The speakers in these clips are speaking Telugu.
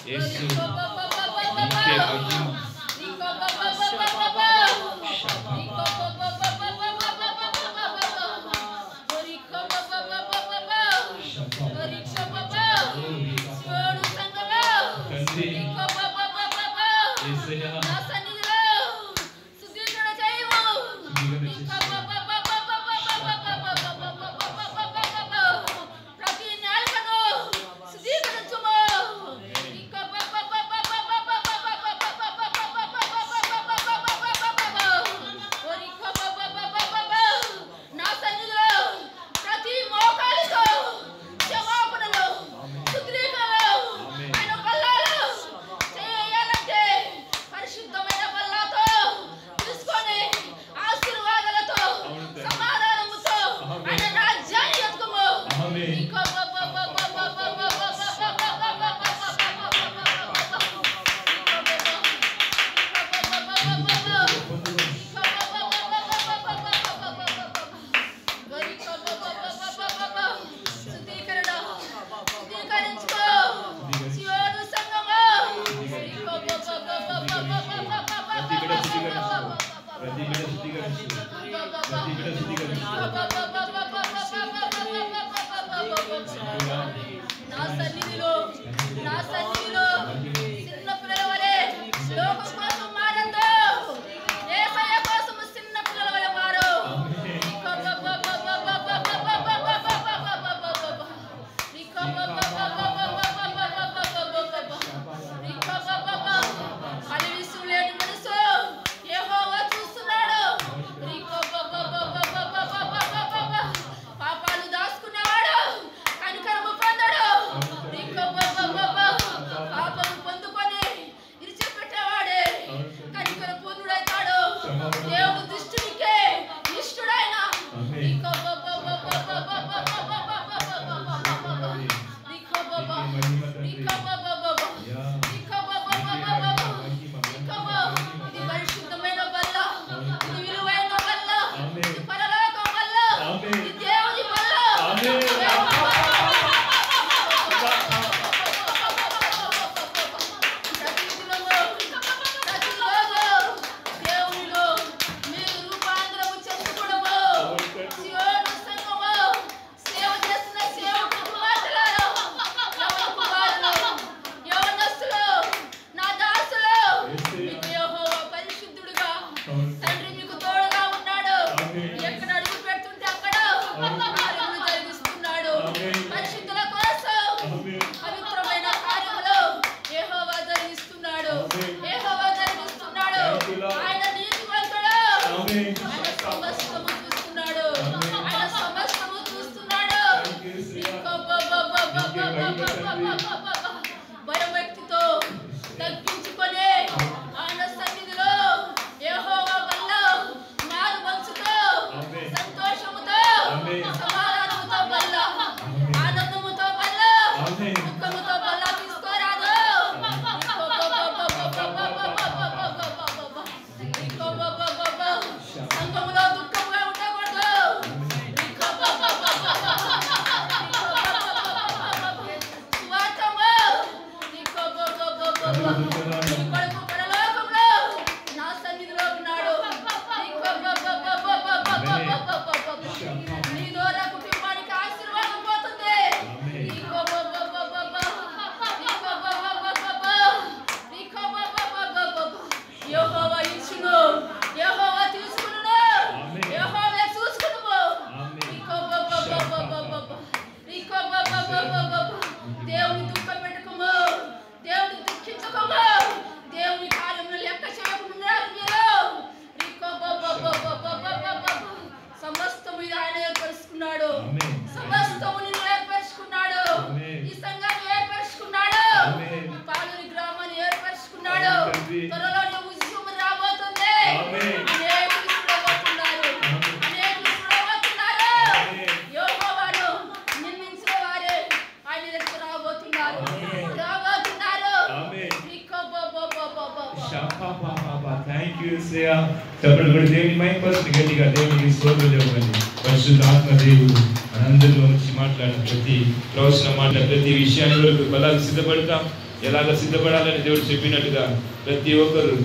యేసు చెప్పండి కూడా దేవుని మైపర్స్ గట్టిగా దేవునికి స్తోత్రం చెప్పండి. పరిశుద్ధాత్మ దేవుడు మనందరిలో నుంచి మాట్లాడిన ప్రతి ప్రవచన మాట ప్రతి విషయాన్ని వరకు బలాలు సిద్ధపడతాం. ఎలాగ సిద్ధపడాలని దేవుడు చెప్పినట్టుగా ప్రతి ఒక్కరు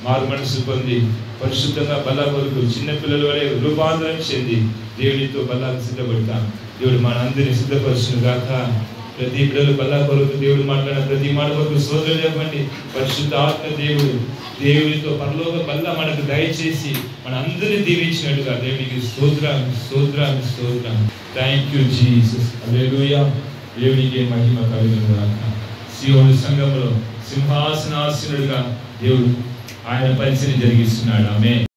మారు మనసు పొంది పరిశుద్ధంగా బల్ల కొరకు చిన్నపిల్లల వలె రూపాంతరం చెంది దేవునితో బల్లాకు సిద్ధపడతాం. దేవుడు మనందరినీ సిద్ధపరచును గాక. ప్రతి బిడ్డలు బల్ల కొరకు దేవుడు మాట్లాడిన ప్రతి మాట కొరకు స్తోత్రం చెప్పండి. పరిశుద్ధ ఆత్మ దేవుడు దేవునితో పరలోక బల్ల మనకు దయచేసి మన అందరినీ దీవించినట్టుగా దేవునికి స్తోత్రం స్తోత్రం స్తోత్రం. Thank you Jesus. హల్లెలూయా. దేవునికి మహిమ కలుగును గాక. సీయోను సంఘములో సింహాసనాసీనుడిగా దేవుడు ఆయన పరిచయం జరిగిస్తున్నాడు. ఆమేన్.